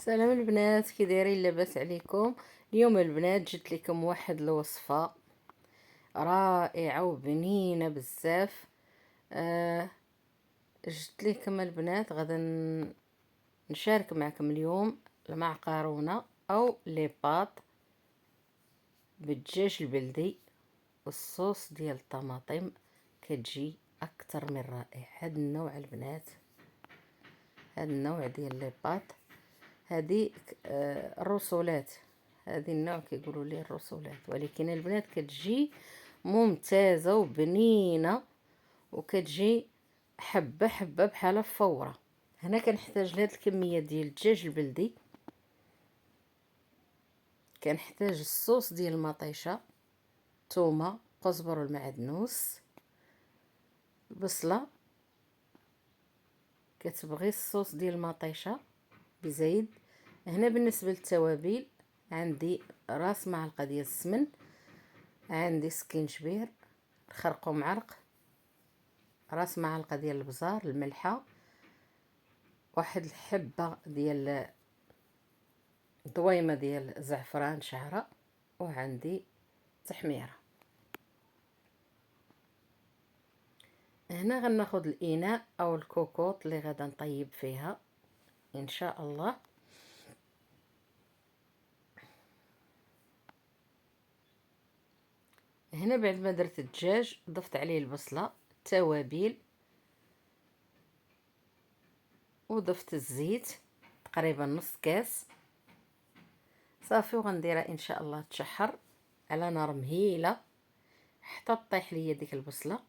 سلام البنات، كي دايرين؟ لاباس عليكم؟ اليوم البنات جبت لكم واحد الوصفه رائعه وبنينه بزاف. آه جبت لكم البنات غدا نشارك معكم اليوم المعكرونه او لي باط بالدجاج البلدي والصوص ديال الطماطم. كتجي اكثر من رائع. هاد النوع البنات، هاد النوع ديال لي باط، هذه الرسولات، هذه النوع كيقولوا ليه الرسولات، ولكن البنات كتجي ممتازه وبنينه وكتجي حبه حبه بحال فوره. هنا كنحتاج لهاد الكميه ديال الدجاج البلدي، كنحتاج الصوص ديال المطيشه، ثومه، قزبر والمعدنوس، بصله. كتبغي الصوص ديال المطيشه بزيد. هنا بالنسبه للتوابل عندي راس معلقه ديال السمن، عندي سكينجبير، خرقوم عرق، راس معلقه ديال البزار الملحه، واحد الحبه ديال ضويمه ديال زعفران شعره، وعندي تحميره. هنا غناخد الاناء او الكوكوط اللي غادا نطيب فيها ان شاء الله. هنا بعد ما درت الدجاج ضفت عليه البصله، التوابل، وضفت الزيت تقريبا نص كاس صافي، وغنديرها ان شاء الله تشحر على نار مهيله حتى طيح ليا ديك البصله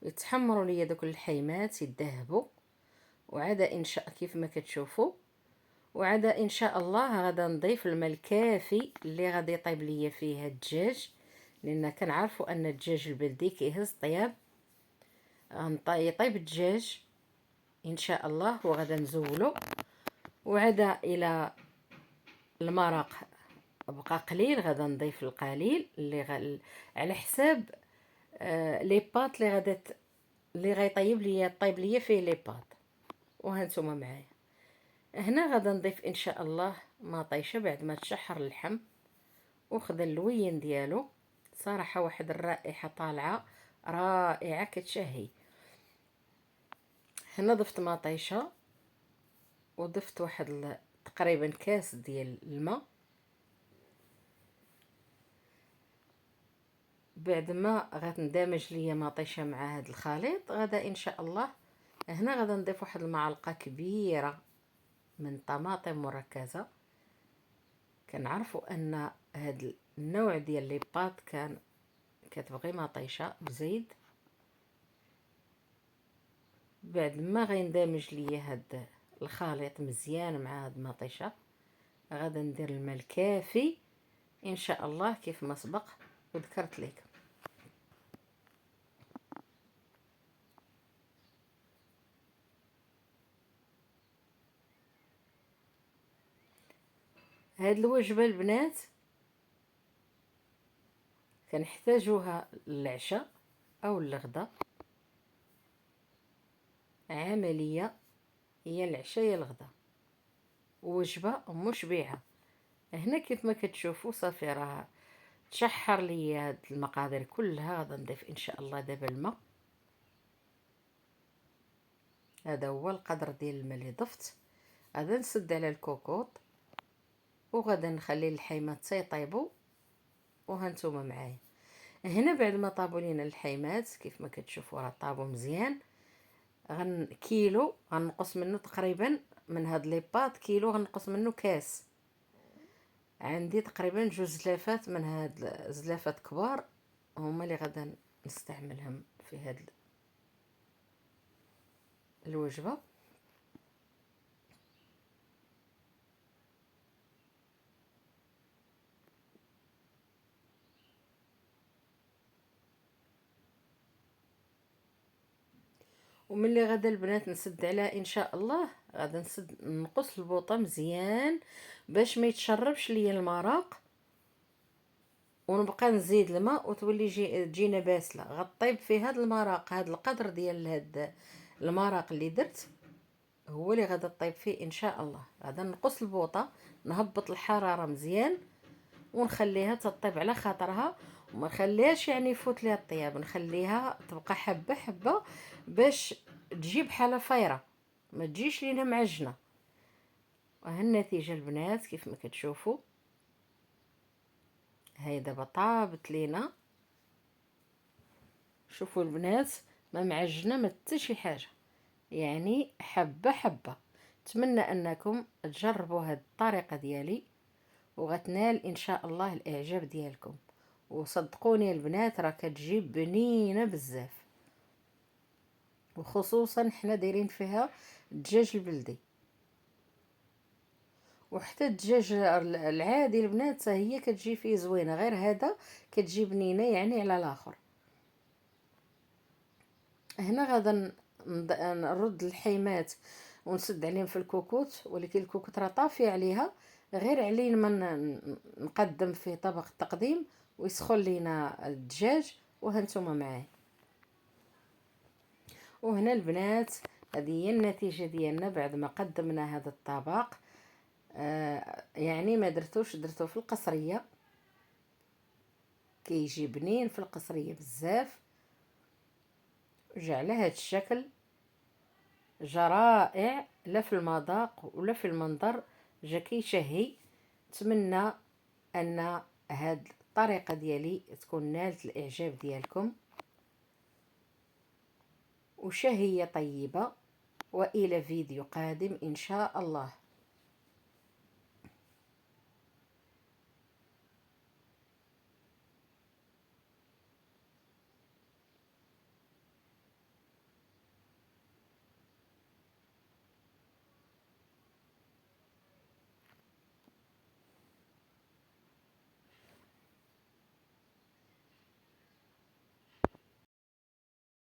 ويتحمروا ليا دوك الحيمات يذهبوا. وعاد ان شاء كيف ما كتشوفوا، وعاد ان شاء الله غادا نضيف الماء الكافي اللي غادي يطيب ليا فيه الدجاج، لان كنعرفوا ان الدجاج البلدي كيهز طياب. يطيب الدجاج ان شاء الله وغادا نزولو. وعاد الى المرق بقى قليل غادا نضيف القليل اللي على حساب لي باط اللي غيطيب ليا طيب ليا فيه لي باط. وهانتوما معايا. هنا غادا نضيف ان شاء الله مطيشه بعد ما تشحر اللحم وخذ اللوين ديالو. صراحه واحد الرائحه طالعه رائعه كتشهي. هنا ضفت مطيشه وضفت واحد تقريبا كاس ديال الماء. بعد ما غتندمج ليا مطيشه مع هذا الخليط غادا ان شاء الله هنا غادا نضيف واحد المعلقه كبيره من طماطم مركزه. كنعرفوا ان هذا النوع ديال لي باط كتبغي مطيشه بزيد. بعد ما غيندمج ليا هذا الخليط مزيان مع هاد المطيشه غادا ندير الماء الكافي ان شاء الله كيف ما سبق وذكرت لكم. هاد الوجبه البنات كنحتاجوها للعشاء او الغداء، عمليه هي العشاء يا الغداء، وجبه مشبعه. هنا كيف ما كتشوفوا صافي راه تشحر ليا هاد المقادير كلها. غادا نضيف ان شاء الله دابا الماء. هذا هو القدر ديال الماء اللي ضفت. غادا نسد على الكوكوط وغادا نخلي الحيمات تيطيبوا. وهانتوما معايا. هنا بعد ما طابوا لينا الحيمات كيف ما كتشوفوا راه طابوا مزيان. كيلو غنقص منه تقريبا من هاد لي باط، كيلو غنقص منه كاس. عندي تقريبا 2 زلافات من هاد زلافات كبار هما اللي غادا نستعملهم في هاد الوجبه. وملي غادا البنات نسد عليها ان شاء الله غادا نقص البوطه مزيان باش ما يتشربش ليا المرق، ونبقى نزيد الماء وتولي تجينا باسله غطيب في هذا المرق. هذا القدر ديال هذا المرق اللي درت هو اللي غادا طيب فيه ان شاء الله. غادا نقص البوطه، نهبط الحراره مزيان، ونخليها تطيب على خاطرها، وما نخليهاش يعني يفوت ليها الطياب، نخليها تبقى حبه حبه باش تجي بحال فايره، ما تجيش لينا معجنه. وها النتيجه البنات كيف ما كتشوفوا. هاي دابا طابت لينا، شوفوا البنات، ما معجنه ما حتى شي حاجه، يعني حبه حبه. نتمنى انكم تجربوا هذه الطريقه ديالي، وغتنال ان شاء الله الاعجاب ديالكم. وصدقوني البنات راه كتجيب بنينه بزاف، وخصوصا حنا دايرين فيها الدجاج البلدي. وحتى الدجاج العادي البنات هي كتجي فيه زوينه، غير هذا كتجي بنينه يعني على الاخر. هنا غادا نرد الحيمات ونسد عليهم في الكوكوت، ولكن الكوكوت راه طافي عليها، غير علين ما نقدم في طبق التقديم ويسخن لينا الدجاج. وهانتوما معاه. وهنا البنات هذه هي النتيجه ديالنا بعد ما قدمنا هذا الطبق. يعني ما درتوه في القصريه، كيجي بنين في القصريه بزاف. جا على هذا الشكل، جا رائع، لا في المذاق ولا في المنظر، جا كيشهي. نتمنى ان هاد الطريقه ديالي تكون نالت الاعجاب ديالكم، وشهيه طيبه. والى فيديو قادم ان شاء الله.